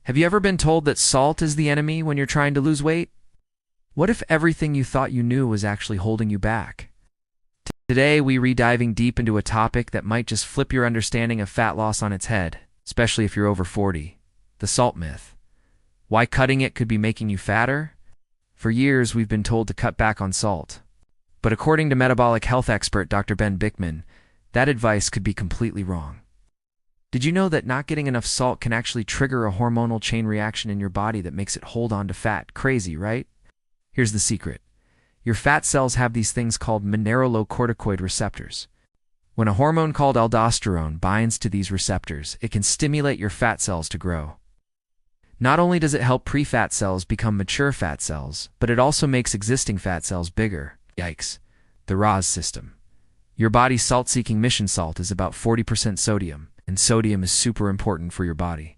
Have you ever been told that salt is the enemy when you're trying to lose weight? What if everything you thought you knew was actually holding you back? Today, we're diving deep into a topic that might just flip your understanding of fat loss on its head, especially if you're over 40. The salt myth. Why cutting it could be making you fatter? For years, we've been told to cut back on salt. But according to metabolic health expert Dr. Ben Bikman, that advice could be completely wrong. Did you know that not getting enough salt can actually trigger a hormonal chain reaction in your body that makes it hold on to fat? Crazy, right? Here's the secret. Your fat cells have these things called mineralocorticoid receptors. When a hormone called aldosterone binds to these receptors, it can stimulate your fat cells to grow. Not only does it help pre-fat cells become mature fat cells, but it also makes existing fat cells bigger. Yikes. The RAAS system. Your body's salt-seeking mission salt is about 40% sodium, and sodium is super important for your body.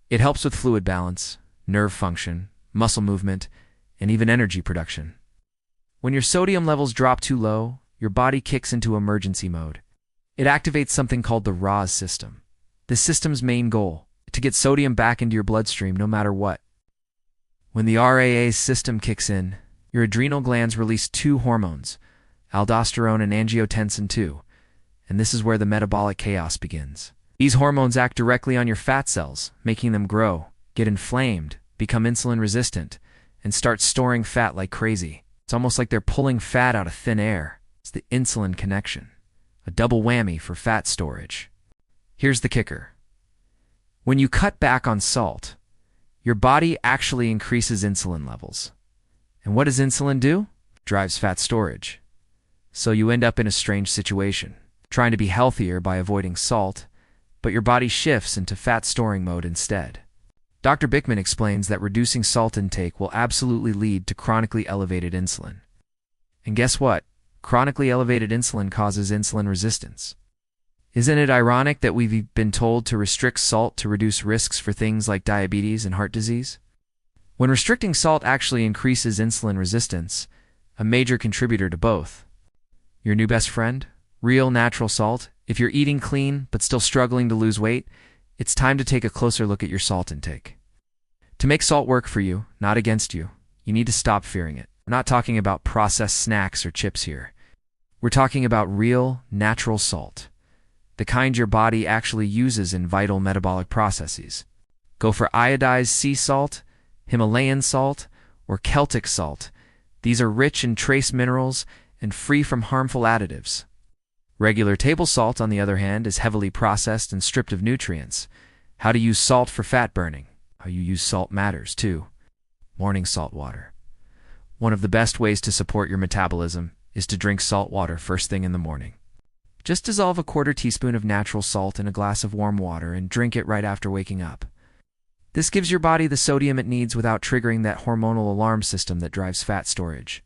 It helps with fluid balance, nerve function, muscle movement, and even energy production. When your sodium levels drop too low, your body kicks into emergency mode. It activates something called the RAAS system. This system's main goal is to get sodium back into your bloodstream no matter what. When the RAAS system kicks in, your adrenal glands release two hormones, aldosterone and angiotensin II, and this is where the metabolic chaos begins. These hormones act directly on your fat cells, making them grow, get inflamed, become insulin resistant, and start storing fat like crazy. It's almost like they're pulling fat out of thin air. It's the insulin connection, a double whammy for fat storage. Here's the kicker. When you cut back on salt, your body actually increases insulin levels. And what does insulin do? Drives fat storage. So you end up in a strange situation, trying to be healthier by avoiding salt, but your body shifts into fat storing mode instead. Dr. Bikman explains that reducing salt intake will absolutely lead to chronically elevated insulin. And guess what? Chronically elevated insulin causes insulin resistance. Isn't it ironic that we've been told to restrict salt to reduce risks for things like diabetes and heart disease? When restricting salt actually increases insulin resistance, a major contributor to both. Your new best friend? Real natural salt? If you're eating clean but still struggling to lose weight, it's time to take a closer look at your salt intake. To make salt work for you, not against you, you need to stop fearing it. We're not talking about processed snacks or chips here. We're talking about real, natural salt. The kind your body actually uses in vital metabolic processes. Go for iodized sea salt, Himalayan salt, or Celtic salt. These are rich in trace minerals and free from harmful additives. Regular table salt, on the other hand, is heavily processed and stripped of nutrients. How to use salt for fat burning. How you use salt matters, too. Morning salt water. One of the best ways to support your metabolism is to drink salt water first thing in the morning. Just dissolve a quarter teaspoon of natural salt in a glass of warm water and drink it right after waking up. This gives your body the sodium it needs without triggering that hormonal alarm system that drives fat storage.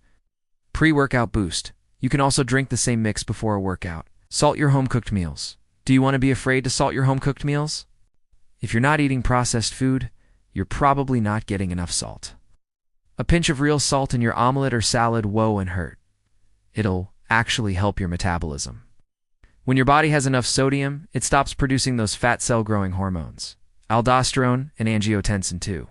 Pre-workout boost. You can also drink the same mix before a workout. Salt your home-cooked meals. Do you want to be afraid to salt your home-cooked meals? If you're not eating processed food, you're probably not getting enough salt. A pinch of real salt in your omelet or salad won't hurt. It'll actually help your metabolism. When your body has enough sodium, it stops producing those fat cell-growing hormones, aldosterone and angiotensin II.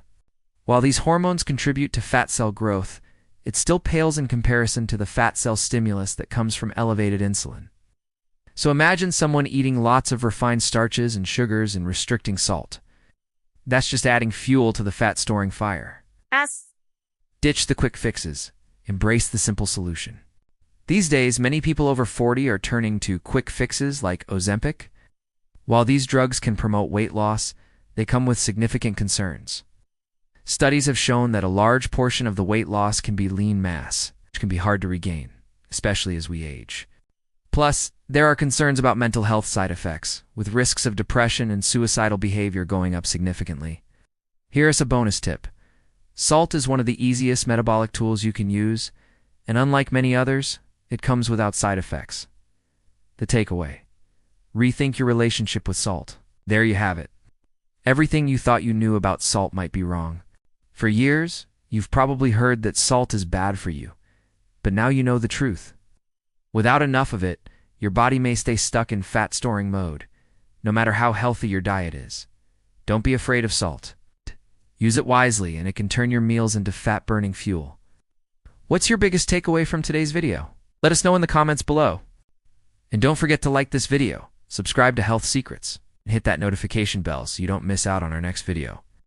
While these hormones contribute to fat cell growth, it still pales in comparison to the fat cell stimulus that comes from elevated insulin. So imagine someone eating lots of refined starches and sugars and restricting salt. That's just adding fuel to the fat-storing fire. Ditch the quick fixes. Embrace the simple solution. These days, many people over 40 are turning to quick fixes like Ozempic. While these drugs can promote weight loss, they come with significant concerns. Studies have shown that a large portion of the weight loss can be lean mass, which can be hard to regain, especially as we age. Plus, there are concerns about mental health side effects, with risks of depression and suicidal behavior going up significantly. Here's a bonus tip. Salt is one of the easiest metabolic tools you can use, and unlike many others, it comes without side effects. The takeaway. Rethink your relationship with salt. There you have it. Everything you thought you knew about salt might be wrong. For years, you've probably heard that salt is bad for you, but now you know the truth. Without enough of it, your body may stay stuck in fat-storing mode, no matter how healthy your diet is. Don't be afraid of salt. Use it wisely, and it can turn your meals into fat-burning fuel. What's your biggest takeaway from today's video? Let us know in the comments below. And don't forget to like this video, subscribe to Health Secrets, and hit that notification bell so you don't miss out on our next video.